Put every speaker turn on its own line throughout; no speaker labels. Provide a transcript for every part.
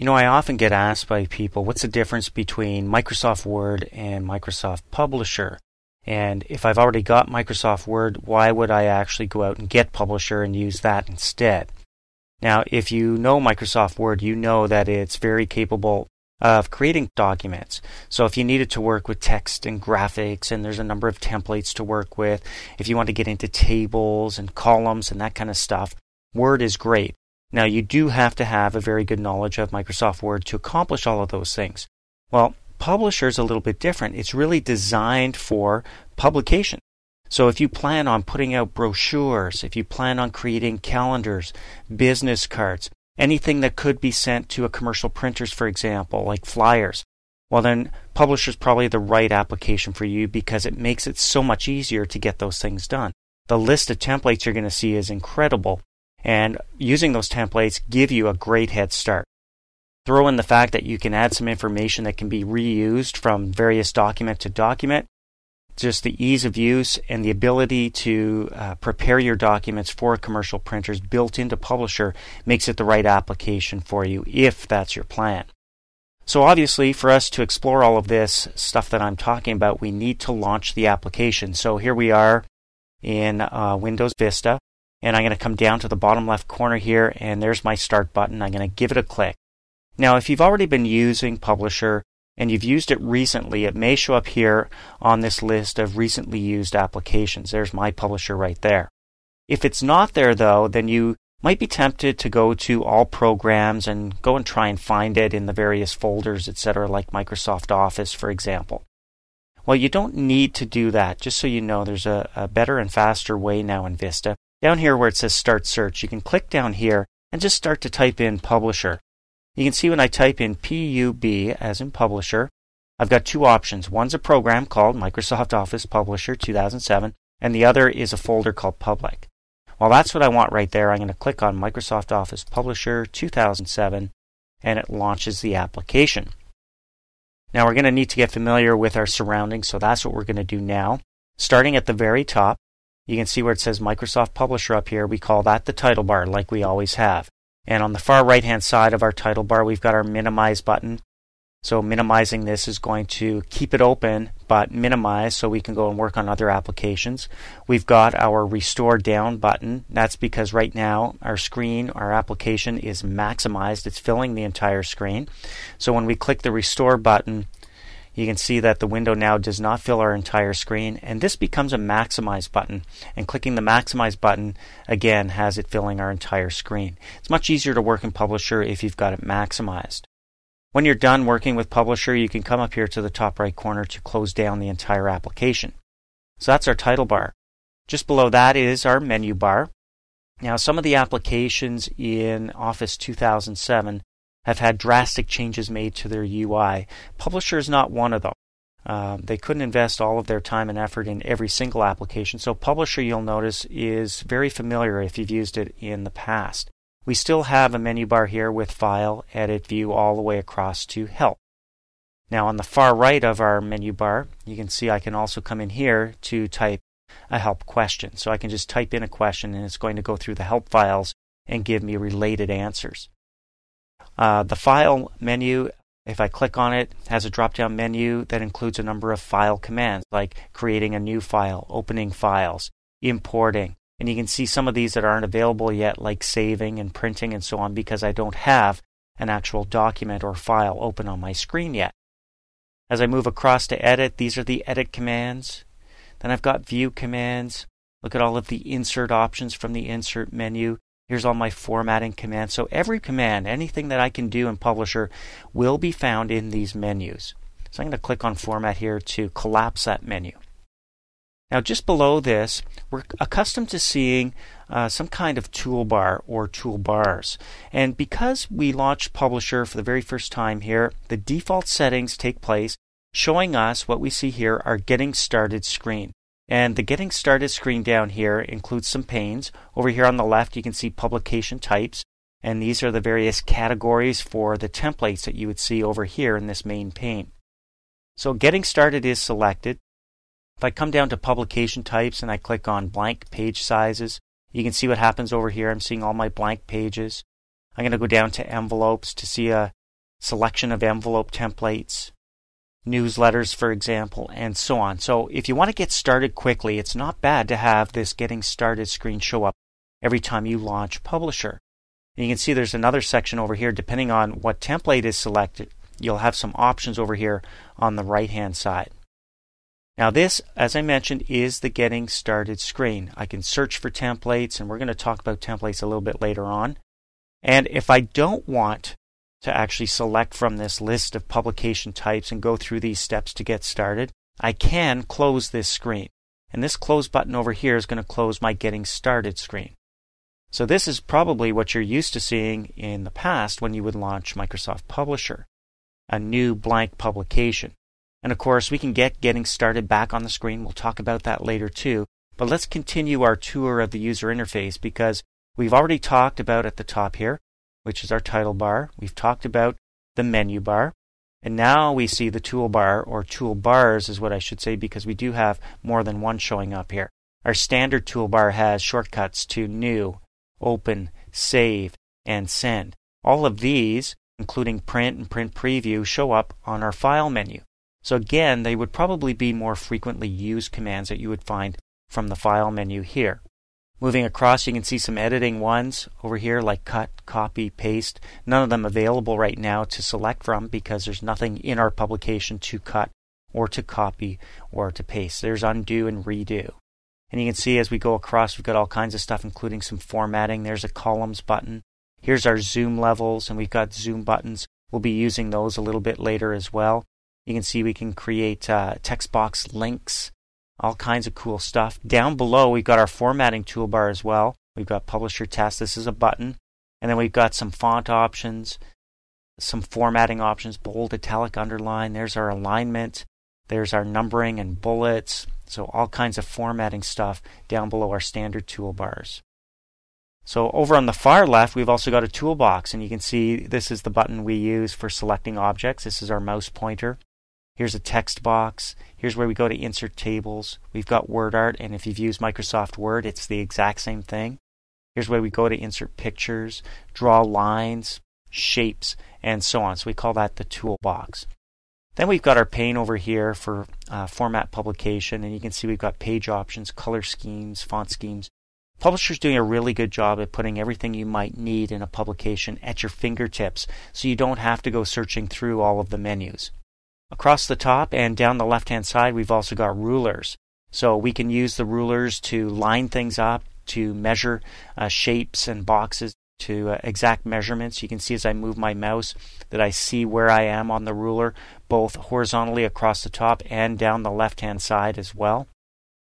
I often get asked by people, what's the difference between Microsoft Word and Microsoft Publisher? And if I've already got Microsoft Word, why would I actually go out and get Publisher and use that instead? Now, if you know Microsoft Word, you know that it's very capable of creating documents. So if you needed to work with text and graphics, and there's a number of templates to work with, if you want to get into tables and columns and that kind of stuff, Word is great. Now, you do have to have a very good knowledge of Microsoft Word to accomplish all of those things. Well, Publisher is a little bit different. It's really designed for publication. So if you plan on putting out brochures, if you plan on creating calendars, business cards, anything that could be sent to a commercial printers, for example, like flyers, well then Publisher is probably the right application for you because it makes it so much easier to get those things done. The list of templates you're going to see is incredible. And using those templates give you a great head start. Throw in the fact that you can add some information that can be reused from various document to document. Just the ease of use and the ability to prepare your documents for commercial printers built into Publisher makes it the right application for you if that's your plan. So obviously, for us to explore all of this stuff that I'm talking about, we need to launch the application. So here we are in Windows Vista. And I'm going to come down to the bottom left corner here, and there's my Start button. I'm going to give it a click. Now, if you've already been using Publisher and you've used it recently, it may show up here on this list of recently used applications. There's my Publisher right there. If it's not there, though, then you might be tempted to go to All Programs and go and try and find it in the various folders, etc., like Microsoft Office, for example. Well, you don't need to do that. Just so you know, there's a better and faster way now in Vista. Down here where it says Start Search, you can click down here and just start to type in Publisher. You can see when I type in PUB, as in Publisher, I've got two options. One's a program called Microsoft Office Publisher 2007, and the other is a folder called Public. Well, that's what I want right there. I'm going to click on Microsoft Office Publisher 2007, and it launches the application. Now, we're going to need to get familiar with our surroundings, so that's what we're going to do now. Starting at the very top, you can see where it says Microsoft Publisher up here. We call that the title bar, like we always have. And on the far right-hand side of our title bar, we've got our Minimize button. So minimizing this is going to keep it open, but minimize so we can go and work on other applications. We've got our Restore Down button. That's because right now our screen, our application is maximized. It's filling the entire screen. So when we click the Restore button, you can see that the window now does not fill our entire screen, and this becomes a Maximize button. And clicking the Maximize button, again, has it filling our entire screen. It's much easier to work in Publisher if you've got it maximized. When you're done working with Publisher, you can come up here to the top right corner to close down the entire application. So that's our title bar. Just below that is our menu bar. Now, some of the applications in Office 2007 have had drastic changes made to their UI. Publisher is not one of them. They couldn't invest all of their time and effort in every single application, so Publisher, you'll notice, is very familiar if you've used it in the past. We still have a menu bar here with File, Edit, View, all the way across to Help. Now on the far right of our menu bar, you can see I can also come in here to type a help question. So I can just type in a question and it's going to go through the help files and give me related answers. The File menu, if I click on it, has a drop-down menu that includes a number of file commands, like creating a new file, opening files, importing. And you can see some of these that aren't available yet, like saving and printing and so on, because I don't have an actual document or file open on my screen yet. As I move across to Edit, these are the Edit commands. Then I've got View commands. Look at all of the Insert options from the Insert menu. Here's all my formatting commands. So every command, anything that I can do in Publisher, will be found in these menus. So I'm going to click on Format here to collapse that menu. Now just below this, we're accustomed to seeing some kind of toolbar or toolbars. And because we launched Publisher for the very first time here, the default settings take place, showing us what we see here, our Getting Started screen. And the Getting Started screen down here includes some panes. Over here on the left, you can see publication types, and these are the various categories for the templates that you would see over here in this main pane. So Getting Started is selected. If I come down to publication types and I click on blank page sizes, you can see what happens over here. I'm seeing all my blank pages. I'm going to go down to envelopes to see a selection of envelope templates, newsletters, for example, and so on. So if you want to get started quickly, it's not bad to have this Getting Started screen show up every time you launch Publisher. And you can see there's another section over here. Depending on what template is selected, you'll have some options over here on the right-hand side. Now this, as I mentioned, is the Getting Started screen. I can search for templates, and we're going to talk about templates a little bit later on. And if I don't want to actually select from this list of publication types and go through these steps to get started, I can close this screen. And this close button over here is going to close my Getting Started screen. So this is probably what you're used to seeing in the past when you would launch Microsoft Publisher, a new blank publication. And of course, we can get Getting Started back on the screen. We'll talk about that later too. But let's continue our tour of the user interface, because we've already talked about at the top here, which is our title bar. We've talked about the menu bar. And now we see the toolbar, or toolbars is what I should say, because we do have more than one showing up here. Our standard toolbar has shortcuts to New, Open, Save, and Send. All of these, including Print and Print Preview, show up on our File menu. So again, they would probably be more frequently used commands that you would find from the File menu here. Moving across, you can see some editing ones over here, like cut, copy, paste. None of them available right now to select from, because there's nothing in our publication to cut or to copy or to paste. There's undo and redo. And you can see as we go across, we've got all kinds of stuff, including some formatting. There's a columns button. Here's our zoom levels, and we've got zoom buttons. We'll be using those a little bit later as well. You can see we can create text box links, all kinds of cool stuff. Down below, we've got our formatting toolbar as well. We've got Publisher Test. This is a button. And then we've got some font options, some formatting options, bold, italic, underline. There's our alignment. There's our numbering and bullets. So all kinds of formatting stuff down below our standard toolbars. So over on the far left, we've also got a toolbox. And you can see this is the button we use for selecting objects. This is our mouse pointer. Here's a text box. Here's where we go to insert tables. We've got word art, and if you've used Microsoft Word, it's the exact same thing. Here's where we go to insert pictures, draw lines, shapes, and so on. So we call that the toolbox. Then we've got our pane over here for format publication, and you can see we've got page options, color schemes, font schemes. Publisher's doing a really good job at putting everything you might need in a publication at your fingertips, so you don't have to go searching through all of the menus. Across the top and down the left-hand side, we've also got rulers. So we can use the rulers to line things up, to measure shapes and boxes to exact measurements. You can see as I move my mouse that I see where I am on the ruler, both horizontally across the top and down the left-hand side as well.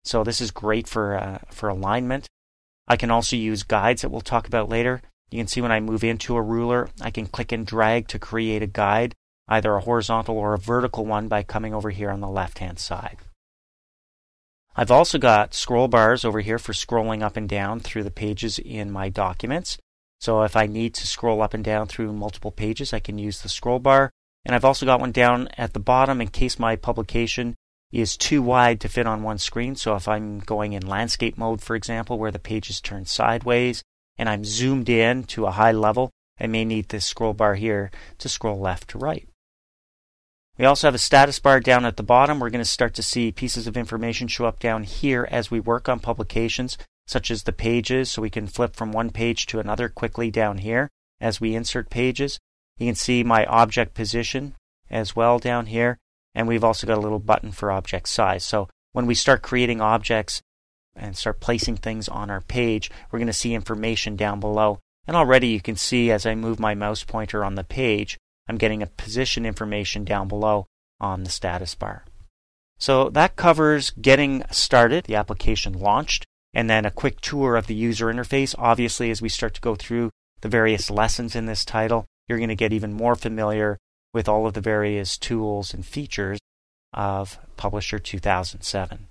So this is great for alignment. I can also use guides that we'll talk about later. You can see when I move into a ruler, I can click and drag to create a guide, either a horizontal or a vertical one, by coming over here on the left-hand side. I've also got scroll bars over here for scrolling up and down through the pages in my documents. So if I need to scroll up and down through multiple pages, I can use the scroll bar. And I've also got one down at the bottom in case my publication is too wide to fit on one screen. So if I'm going in landscape mode, for example, where the page is turned sideways and I'm zoomed in to a high level, I may need this scroll bar here to scroll left to right. We also have a status bar down at the bottom. We're going to start to see pieces of information show up down here as we work on publications, such as the pages, so we can flip from one page to another quickly down here as we insert pages. You can see my object position as well down here, and we've also got a little button for object size. So when we start creating objects and start placing things on our page, we're going to see information down below. And already you can see as I move my mouse pointer on the page, I'm getting a position information down below on the status bar. So that covers getting started, the application launched, and then a quick tour of the user interface. Obviously, as we start to go through the various lessons in this title, you're going to get even more familiar with all of the various tools and features of Publisher 2007.